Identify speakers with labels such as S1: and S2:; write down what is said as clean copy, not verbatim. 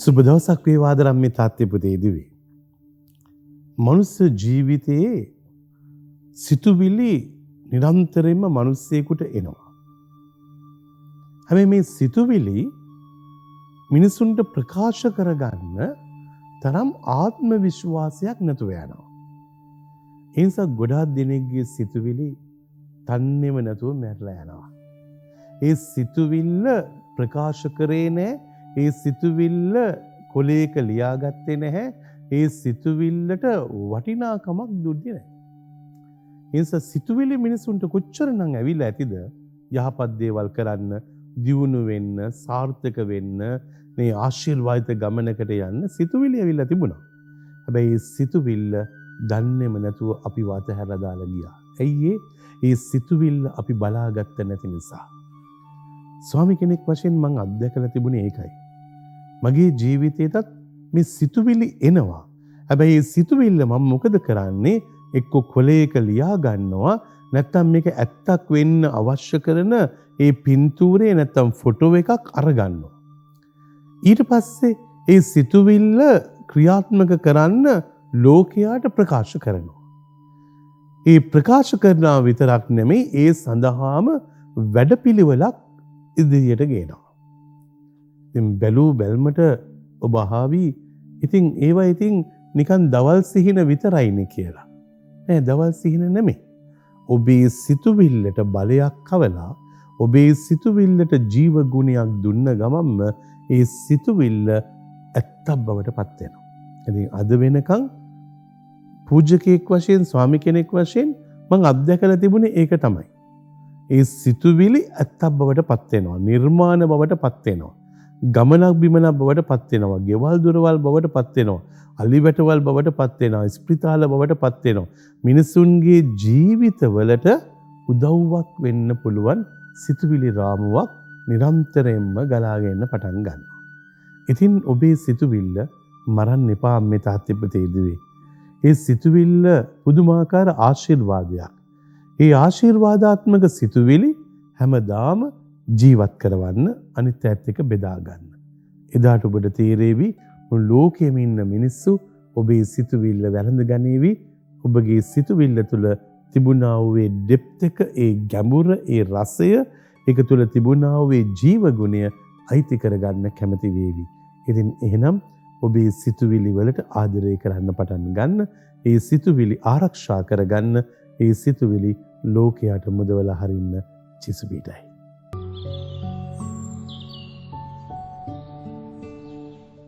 S1: සුබ දවසක් වේවා ආදරම්මේ තාත්තේ පුතේ දිවි. මනුස්ස ජීවිතයේ සිතුවිලි නිරන්තරයෙන්ම මිනිස්සෙකුට එනවා. හැබැයි මේ සිතුවිලි මිනිසුන්ට ප්‍රකාශ කරගන්න තරම් ආත්ම විශ්වාසයක් නැතුව යනවා. ඒ නිසා ගොඩාක් දෙනෙක්ගේ සිතුවිලි තන්නේම නැතුව මැරලා යනවා. ඒ සිතුවිල්ල ප්‍රකාශ කරේ නැහැ. ඒ සිතුවිල්ල කොලේක ලියාගත්තේ නැහැ. ඒ සිතුවිල්ලට වටිනාකමක් දුන්නේ නැහැ. ඒ නිසා සිතුවිලි මිනිසුන්ට කොච්චරනම් ඇවිල්ලා ඇතිද යහපත් දේවල් කරන්න, දියුණු වෙන්න, සාර්ථක වෙන්න, මේ ආශිර්වාදිත ගමනකට යන්න සිතුවිලි ඇවිල්ලා තිබුණා. හැබැයි සිතුවිල්ල දන්නේම නැතුව අපි වතහැරලා දාලා ගියා. ඇයි ඒ සිතුවිල්ල අපි බලාගත්ත නැති නිසා. ස්වාමි කෙනෙක් වශයෙන් මම අත්දැකලා තිබුණේ ඒකයි. මගේ ජීවිතේටත් මේ සිතුවිලි එනවා. හැබැයි මේ සිතුවිල්ල මම මොකද කරන්නේ? එක්ක කොලේක ලියා ගන්නවා, නැත්නම් මේක ඇත්තක් වෙන්න අවශ්‍ය කරන ඒ පින්තූරේ නැත්නම් ෆොටෝ එකක් අරගන්නවා. ඊට පස්සේ ඒ සිතුවිල්ල ක්‍රියාත්මක කරන්න ලෝකයාට ප්‍රකාශ කරනවා. ඒ ප්‍රකාශ කරනවා විතරක් නෙමෙයි, ඒ සඳහාම වැඩපිළිවෙලක් ඉදිරියට ගේනවා. ඉතින් බැලූ බැල්මට ඔබ අහවි ඉතින් ඒවා ඉතින් නිකන් දවල් සිහින විතරයිනේ කියලා. නෑ, දවල් සිහින නෙමෙයි. ඔබේ සිතුවිල්ලට බලයක් කවලා ඔබේ සිතුවිල්ලට ජීව ගුණයක් දුන්න ගමන්ම ඒ සිතුවිල්ල ඇත්තක් බවට පත් වෙනවා. ඉතින් අද වෙනකන් පූජකයෙක් වශයෙන්, ස්වාමි කෙනෙක් වශයෙන් මම අත්දැකලා තිබුණේ ඒක තමයි. ඒ සිතුවිලි ඇත්තක් බවට පත් වෙනවා, නිර්මාණ බවට පත් වෙනවා, ගමනක් බිමනක් බවට පත් වෙනවා, ගෙවල් දොරවල් බවට පත් වෙනවා, අලිවැටවල් බවට පත් වෙනවා, ස්පිරිතාල බවට පත් වෙනවා. මිනිසුන්ගේ ජීවිතවලට උදව්වක් වෙන්න පුළුවන් සිතුවිලි රාමුවක් නිරන්තරයෙන්ම ගලාගෙන පටන් ගන්නවා. ඉතින් ඔබේ සිතුවිල්ල මරන්න එපා අම්මේ තාත්තේ පුතේ දිවේ. ඒ සිතුවිල්ල පුදුමාකාර ආශිර්වාදයක්. ඒ ආශිර්වාදාත්මක සිතුවිලි හැමදාම ජීවත් කරවන්න, අනිත් ඈත් එක්ක බෙදා ගන්න. එදාට ඔබට තේරෙවි මුළු ලෝකෙම ඉන්න මිනිස්සු ඔබේ සිතුවිල්ල වැළඳ ගනීවි. ඔබගේ සිතුවිල්ල තුළ තිබුණා වූ ඒ ඩෙප්ත් එක, ඒ ගැඹුර, ඒ රසය, ඒක තුළ තිබුණා වූ ඒ ජීව ගුණය අයිති කරගන්න කැමති වේවි. ඉතින් එහෙනම් ඔබේ සිතුවිලි වලට ආදරය කරන්න පටන් ගන්න. ඒ සිතුවිලි ආරක්ෂා කරගන්න. ඒ සිතුවිලි ලෝකයට මුදවලා හරින්න චිසුපීටයි.